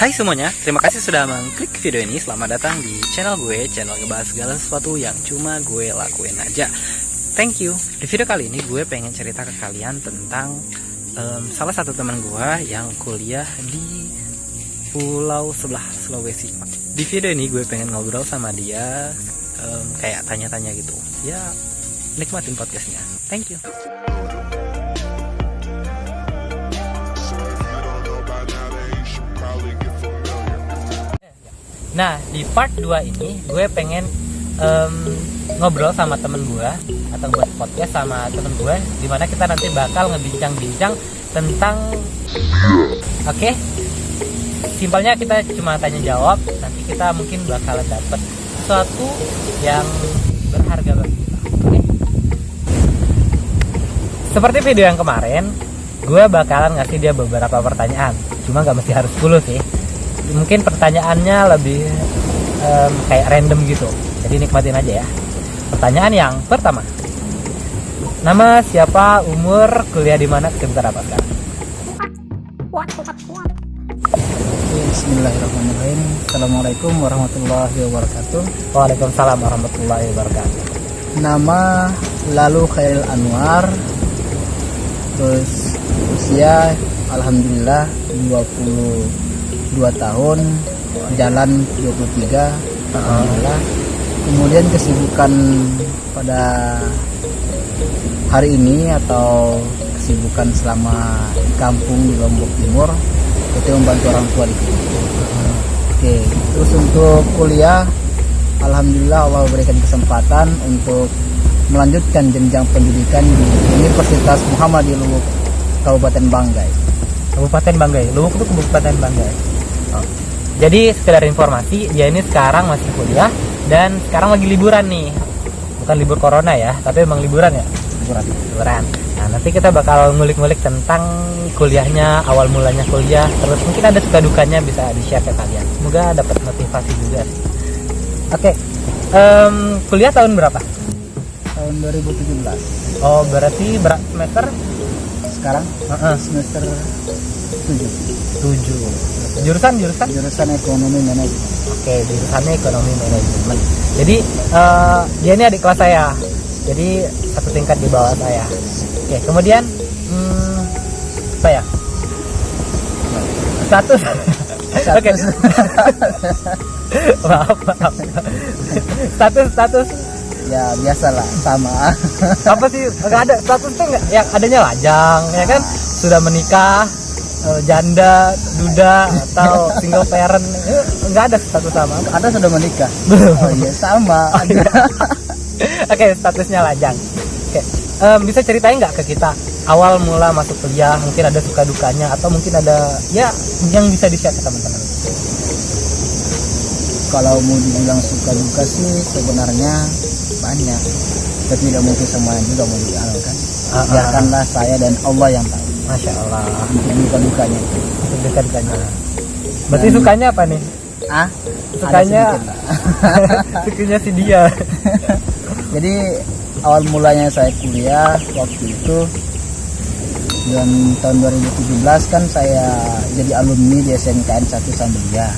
Hai semuanya, terima kasih sudah mengklik video ini. Selamat datang di channel gue, channel ngebahas segala sesuatu yang cuma gue lakuin aja. Thank you. Di video kali ini gue pengen cerita ke kalian tentang salah satu teman gue yang kuliah di pulau sebelah Sulawesi. Di video ini gue pengen ngobrol sama dia, kayak tanya-tanya gitu. Ya, nikmatin podcastnya. Thank you. Nah, di part 2 ini gue pengen ngobrol sama temen gue atau buat podcast sama temen gue, dimana kita nanti bakal ngebincang-bincang tentang Oke? Simpelnya kita cuma tanya jawab. Nanti kita mungkin bakalan dapet sesuatu yang berharga bagi kita. Oke? Seperti video yang kemarin, gue bakalan ngasih dia beberapa pertanyaan. Cuma gak mesti harus 10 sih. Mungkin pertanyaannya lebih kayak random gitu. Jadi nikmatin aja ya. Pertanyaan yang pertama. Nama siapa, umur, kuliah di mana, kesibukan apa sekarang? Bismillahirrahmanirrahim. Assalamualaikum warahmatullahi wabarakatuh. Waalaikumsalam warahmatullahi wabarakatuh. Nama Lalu Khairil Anwar. Terus usia alhamdulillah 22 tahun, jalan 23 alhamdulillah. Kemudian kesibukan pada hari ini atau kesibukan selama di kampung di Lombok Timur itu membantu orang tua di sini. Oke, terus untuk kuliah alhamdulillah Allah berikan kesempatan untuk melanjutkan jenjang pendidikan di Universitas Muhammadiyah Luwuk, Kabupaten Banggai. Kabupaten Banggai, Luwuk itu Kabupaten Banggai. Oh. Jadi sekedar informasi, dia ini sekarang masih kuliah dan sekarang lagi liburan nih. Bukan libur corona ya, tapi emang liburan ya. Liburan. Nah, nanti kita bakal ngulik-ngulik tentang kuliahnya, awal mulanya kuliah, terus mungkin ada suka dukanya bisa di-share ke kalian. Semoga dapat motivasi juga sih. Oke. Kuliah tahun berapa? Tahun 2017. Oh, berarti berapa semester? Sekarang semester 7. Jurusan Ekonomi Manajemen. Oke, jurusannya Ekonomi Manajemen. Jadi dia ini adik kelas saya. Jadi satu tingkat di bawah saya. Oke, kemudian apa ya? Status. Oke. maaf. Status. Ya biasalah, sama. Apa sih? Enggak ada status tuh, enggak. Yang adanya lajang, ya kan? Sudah menikah, janda, duda, atau single parent. Enggak ada status sama. Ada sudah menikah. Oh iya, sama. Oke, statusnya lajang. Oke. Bisa ceritain nggak ke kita awal mula masuk kuliah, mungkin ada suka dukanya atau mungkin ada ya yang bisa di-share ke teman-teman. Kalau mau dibilang suka duka sih sebenarnya banyak, tapi tidak mungkin semuanya juga mau dialkan. Biarkanlah saya dan Allah yang tahu. Masya Allah. Untuk duka-dukanya. Untuk duka-dukanya. Berarti sukanya apa nih? Sukanya sukanya si dia. Jadi awal mulanya saya kuliah waktu itu tahun 2017 kan saya jadi alumni di SNKN 1 Sambelia.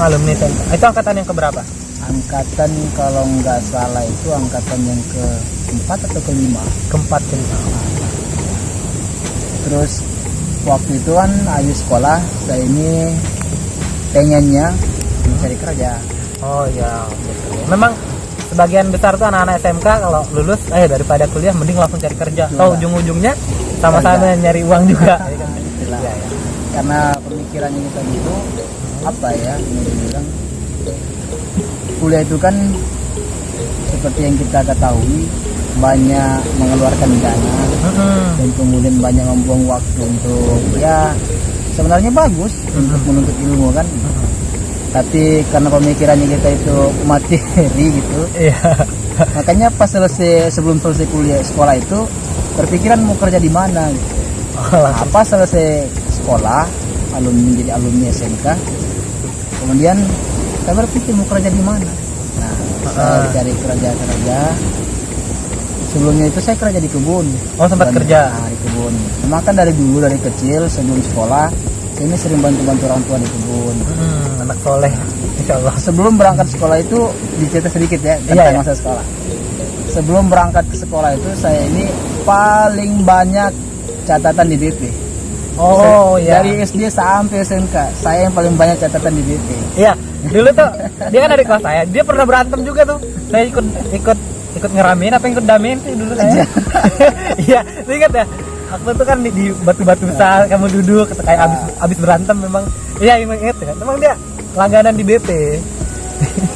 Alumni SNK. Itu angkatan yang keberapa? Angkatan kalau nggak salah itu angkatan yang ke-4 atau ke-5. Keempat. Terus waktu itu kan habis sekolah saya ini pengennya mencari kerja. Oh ya, betul. Memang sebagian besar tuh anak-anak SMK kalau lulus daripada kuliah mending langsung cari kerja. Tahu ujung-ujungnya sama-sama nyari uang juga. Ya. Karena pemikirannya kita gitu apa ya, mau dibilang kuliah itu kan seperti yang kita ketahui banyak mengeluarkan dana dan kemudian banyak membuang waktu untuk ya sebenarnya bagus untuk menuntut ilmu kan. Tapi karena pemikirannya kita itu materi gitu. Makanya pas sebelum selesai kuliah sekolah itu berpikiran mau kerja di mana gitu. Apa selesai sekolah jadi alumni SMK, kemudian saya berpikir mau kerja di mana. Nah, saya cari kerja. Sebelumnya itu saya kerja di kebun. Oh, sempat kerja di kebun. Memang kan dari kecil sebelum sekolah saya ini sering bantu-bantu orang tua di kebun. Anak soleh, insya Allah. Sebelum berangkat sekolah itu dicerita sedikit ya tentang masa sekolah. Sebelum berangkat ke sekolah itu saya ini paling banyak catatan di BP. Oh iya. Dari SD sampai SMK saya yang paling banyak catatan di BP. Iya, dulu tuh dia kan dari kelas saya, dia pernah berantem juga tuh. Saya ikut ngeramein apa ikut damein sih dulu saya. Iya, lu ingat ya? Waktu itu kan di batu-batu besar, kamu duduk kayak abis berantem memang. Iya, ingat ya. Memang dia langganan di BP.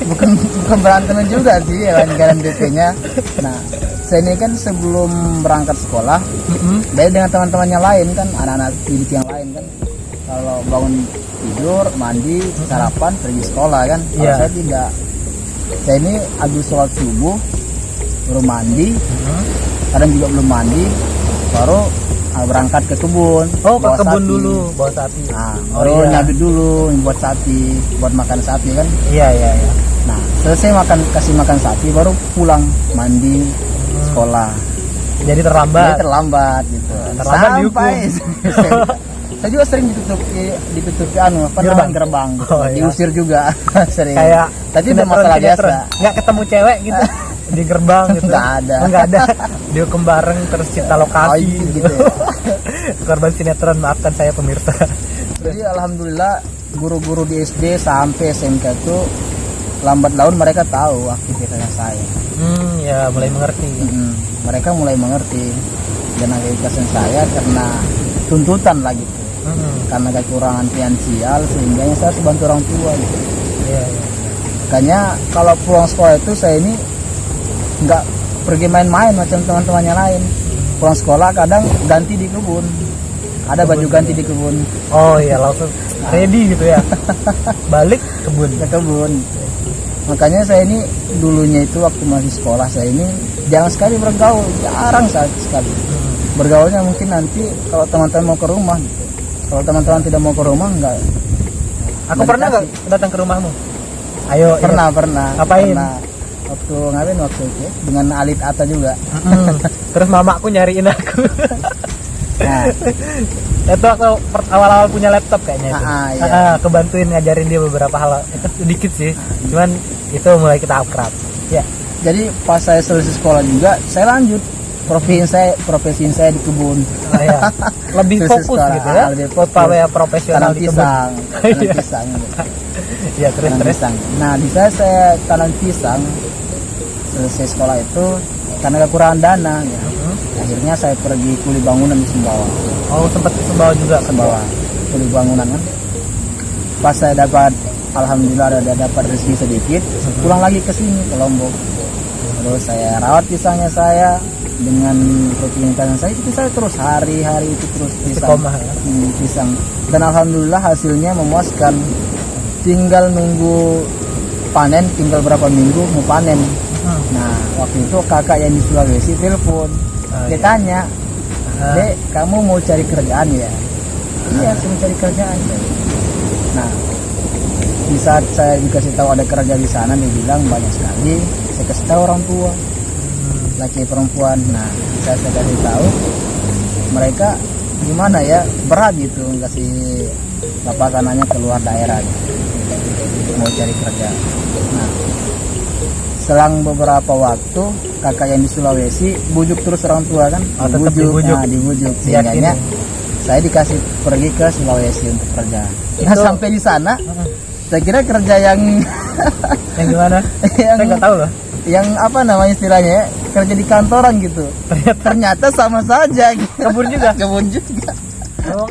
bukan berantemnya juga sih ya, langganan BP-nya. Nah, saya ini kan sebelum berangkat sekolah, beda dengan teman-temannya lain kan, anak-anak didik yang lain kan. Kalau bangun tidur, mandi, sarapan, pergi sekolah kan. Kalau saya tidak. Saya ini habis sholat subuh, baru mandi, kadang juga belum mandi, baru berangkat ke kebun. Oh, ke kebun sapi. Dulu bawa sapi. Nah, baru nyabit dulu buat sapi, buat makan sapi kan. Iya. Nah, selesai kasih makan sapi, baru pulang mandi, sekolah. Jadi terlambat gitu. Terlambat sampai saya juga sering ditutupi gerbang. Gitu. Oh, iya. Diusir juga sering. Kayak tapi itu masalah biasa. Nggak ketemu cewek gitu di gerbang gitu. Nggak ada. Dihukum bareng terus cipta lokasi gitu. Korban sinetron, maafkan saya pemirsa. Jadi alhamdulillah guru-guru di SD sampai SMK itu lambat laun mereka tahu aktivitasnya saya. Ya mulai mengerti. Mereka mulai mengerti dan aktivitasnya saya karena tuntutan lah gitu. Karena kekurangan finansial sehingga saya harus bantu orang tua gitu. Iya. Makanya kalau pulang sekolah itu saya ini nggak pergi main-main macam teman-temannya lain. Pulang sekolah kadang ganti di kebun. Ada baju ganti di kebun. Oh iya, langsung ready gitu ya. Balik ke kebun. Makanya saya ini dulunya itu waktu masih sekolah saya ini jarang sekali bergaul, jarang sekali. Bergaulnya mungkin nanti kalau teman-teman mau ke rumah gitu. Kalau teman-teman tidak mau ke rumah enggak. Aku pernah nggak datang ke rumahmu? Ayo. Pernah. Ngapain? Waktu itu dengan Alit Ata juga. Terus mamaku nyariin aku. Nah, itu aku awal-awal punya laptop kayaknya itu. Iya. Kebantuin ngajarin dia beberapa hal. Itu sedikit sih. Cuman itu mulai kita akrab. Ya. Jadi pas saya selesai sekolah juga, saya lanjut profesi saya di kebun. Iya. Lebih fokus sekolah, gitu ya. Lebih fokus. Supaya profesional tanam di pisang, kebun. tanam pisang. Ya, terus. Pisang. Nah, di saya tanam pisang selesai sekolah itu karena kekurangan dana ya. Akhirnya saya pergi kuli bangunan di Sumbawa. Oh, sempat ke Sumbawa juga. Sumbawa kuli bangunan kan. Pas saya alhamdulillah dapat rezeki sedikit, pulang lagi ke sini ke Lombok. Terus saya rawat pisangnya saya dengan rutinitas saya itu saya terus hari-hari itu terus pisang. Dan alhamdulillah hasilnya memuaskan. Tinggal nunggu panen, tinggal berapa minggu mau panen. Nah, waktu itu kakak yang di Sulawesi telepon. Dia tanya, "Dek, kamu mau cari kerjaan ya?" "Iya, saya mau cari kerjaan." Nah, di saat saya dikasih tahu ada kerja di sana, dia bilang banyak sekali. Saya kasih tahu orang tua, laki perempuan. Nah, saya kasih tahu mereka gimana ya, berat gitu kasih bapak kanannya keluar daerah gitu, mau cari kerja. Nah, selang beberapa waktu kakak yang di Sulawesi bujuk terus orang tua kan, dibujuk sehingga saya dikasih pergi ke Sulawesi untuk kerja. Nah, sampai di sana saya kira kerja yang gimana? Saya nggak tahu loh. Yang apa namanya istilahnya ya, kerja di kantoran gitu. Ternyata sama saja gitu. Kebun juga. Oh.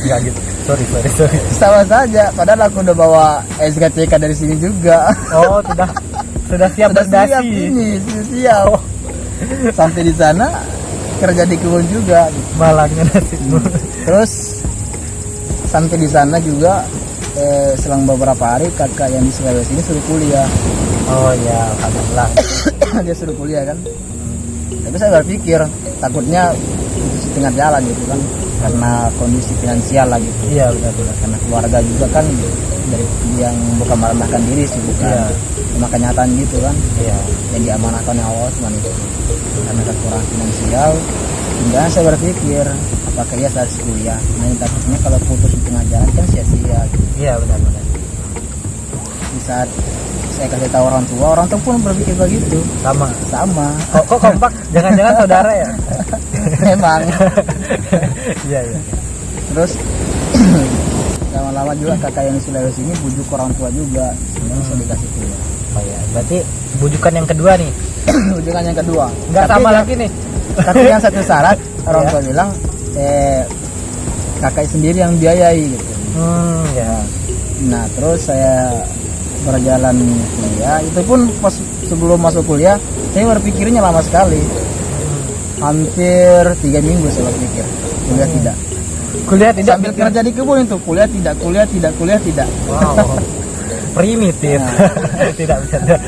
Enggak gitu. Sorry. Sama saja. Padahal aku udah bawa SKCK dari sini juga. Oh, sudah siap berdasi. Sudah siap. Oh. Sampai di sana kerja di kebun juga. Malangnya nasibmu. Terus sampai di sana juga selang beberapa hari kakak yang di Sulawesi ini suruh kuliah. Oh ya, alhamdulillah. Dia suruh kuliah kan. Tapi saya berpikir takutnya di tengah jalan gitu kan. karena kondisi finansial lah gitu. Iya benar-benar. Karena keluarga juga kan dari yang bukan merendahkan diri sih, bukan Iya. cuma kenyataan gitu kan. Iya. Yang diamanahkan oleh Allah cuma itu. Karena kekurangan finansial, hingga saya berpikir apakah ia saat kuliah. Nah takutnya kalau putus di tengah jalan kan sia-sia gitu. Iya benar-benar. Di saat saya kasih tahu orang tua pun berpikir begitu. Sama. Kok Kompak? Jangan-jangan saudara ya? memang. Iya iya. Terus lama-lama juga kakak yang di Sulawesi ini bujuk orang tua juga sebenarnya saya dikasih kuliah. Oh ya, berarti bujukan yang kedua nih. Bujukan yang kedua Nggak Tapi sama yang- lagi nih. tapi yang satu syarat orang Iya. tua bilang kakak sendiri yang biayai gitu. Ya. Nah terus saya berjalan kuliah, itu pun pas sebelum masuk kuliah saya berpikirnya lama sekali, hampir 3 minggu saya berpikir kuliah tidak. Kuliah tidak Sambil mikir. kerja di kebun itu kuliah tidak. Wow. Primitif. Tidak bisa. Nah,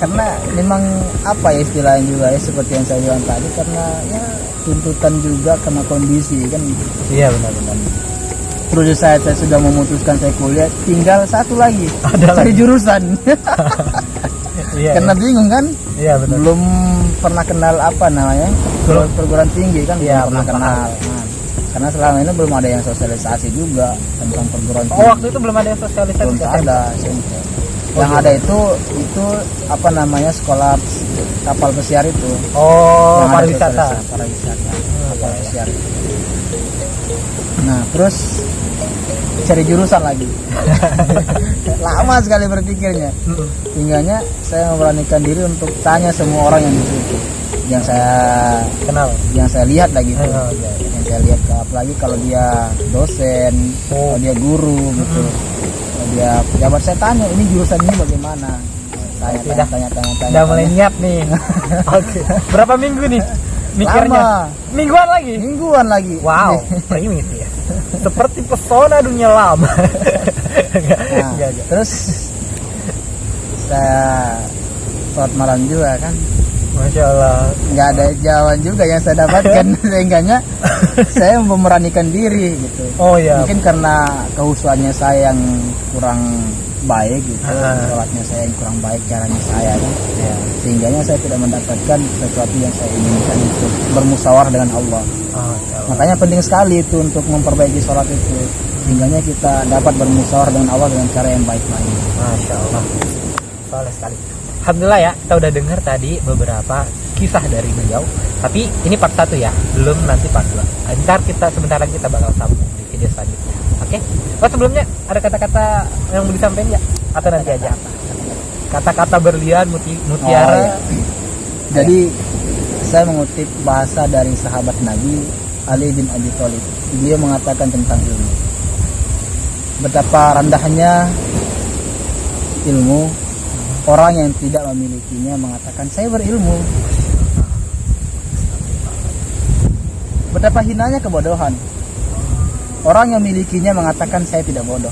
karena memang apa ya istilahnya juga ya seperti yang saya bilang tadi, karena ya tuntutan juga karena kondisi kan. Iya benar-benar. Terus saya sudah memutuskan saya kuliah, tinggal satu lagi Ada cari lagi. jurusan. Iya. Karena bingung kan, Iya benar. belum pernah kenal apa namanya perguruan tinggi kan, Iya, belum pernah belum kenal. Nah, karena selama ini belum ada yang sosialisasi juga tentang perguruan tinggi. Oh waktu itu belum ada yang sosialisasi. Belum SMP? ada SMP. Oh, Yang iya. ada itu apa namanya sekolah kapal pesiar itu. Oh Yang ada pariwisata. sosialisasi pariwisata, kapal iya. pesiar. Nah terus cari jurusan lagi. Lama sekali berpikirnya. Hingganya saya memberanikan diri untuk tanya semua orang yang di situ, yang saya lihat lagi gitu. Oh, iya, iya. Yang saya lihat apalagi kalau dia dosen, kalau dia guru gitu. Kalau dia pejabat, saya tanya ini jurusan ini bagaimana. Tanya. Udah mulai niat nih. Oke. Berapa minggu nih mikirnya? Lama. Mingguan lagi. Wow, primitif. Seperti pesona dunia lama. Nah, terus saya sholat malam juga kan, Masya Allah. nggak ada jawaban juga yang saya dapatkan. Sehingganya saya memberanikan diri gitu. Oh ya. Mungkin karena kehusuannya saya yang kurang baik gitu, sholatnya saya yang kurang baik, caranya saya kan. Ya. Sehingganya saya tidak mendapatkan sesuatu yang saya inginkan, untuk bermusyawarah dengan Allah. Oh, ya Allah. Makanya penting sekali itu untuk memperbaiki sholat itu, sehingganya kita dapat bermusyawarah dengan Allah dengan cara yang baik-baik. Masya Allah. Soleh sekali. Alhamdulillah ya, kita udah dengar tadi beberapa kisah dari beliau. Tapi ini part 1 ya, belum nanti part 2. Ntar kita sebentar lagi kita bakal sambung di video selanjutnya. Oke? Oh sebelumnya ada kata-kata yang mau disampaikan nggak? Atau nanti aja? Kata-kata berlian, mutiara. Oh, iya. Jadi saya mengutip bahasa dari sahabat Nabi Ali bin Abi Thalib. Dia mengatakan tentang ilmu, betapa rendahnya ilmu. Orang yang tidak memilikinya mengatakan saya berilmu. Betapa hinanya kebodohan. Orang yang memilikinya mengatakan saya tidak bodoh.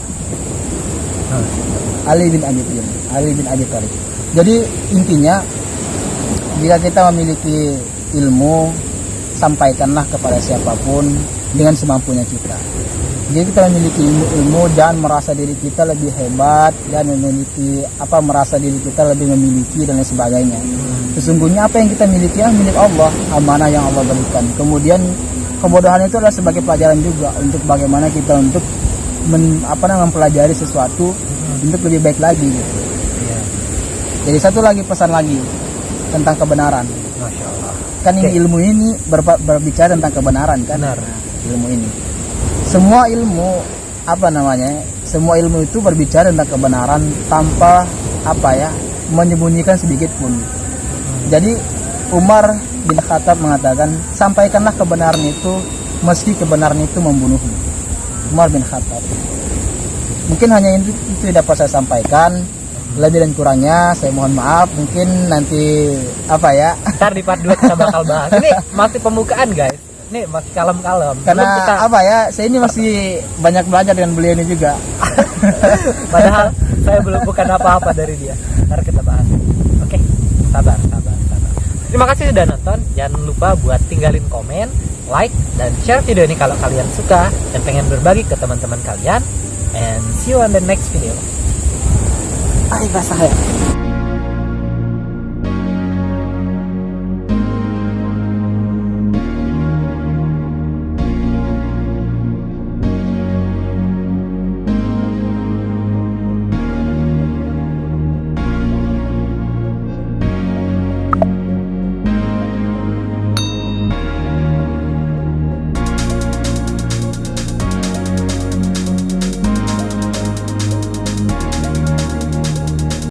Ali bin Abi Thalib. Jadi intinya, jika kita memiliki ilmu, sampaikanlah kepada siapapun dengan semampunya kita. Jadi kita memiliki ilmu dan merasa diri kita lebih hebat, dan merasa diri kita lebih memiliki dan lain sebagainya. Sesungguhnya apa yang kita miliki adalah milik Allah, amanah yang Allah berikan. Kemudian kebodohan itu adalah sebagai pelajaran juga untuk bagaimana kita untuk mempelajari sesuatu untuk lebih baik lagi gitu. Ya. Jadi satu lagi pesan lagi tentang kebenaran. Masya Allah. Kan ini ilmu ini berbicara tentang kebenaran kan? Benar. Nah, ilmu ini. Semua ilmu itu berbicara tentang kebenaran tanpa menyembunyikan sedikit pun. Jadi Umar bin Khattab mengatakan, sampaikanlah kebenaran itu meski kebenaran itu membunuhmu. Umar bin Khattab. Mungkin hanya itu dapat saya sampaikan. Lebih dan kurangnya saya mohon maaf. Mungkin nanti Ntar di part 2 kita bakal bahas. Ini masih pembukaan guys. Ini masih kalem-kalem. karena Belum kita, saya ini masih banyak belajar dengan beliau ini juga. padahal saya belum bukan apa-apa dari dia. Ntar kita bahas. Oke, sabar. Terima kasih sudah nonton. Jangan lupa buat tinggalin komen, like, dan share video ini kalau kalian suka dan pengen berbagi ke teman-teman kalian. And see you on the next video. Bye, basah ya.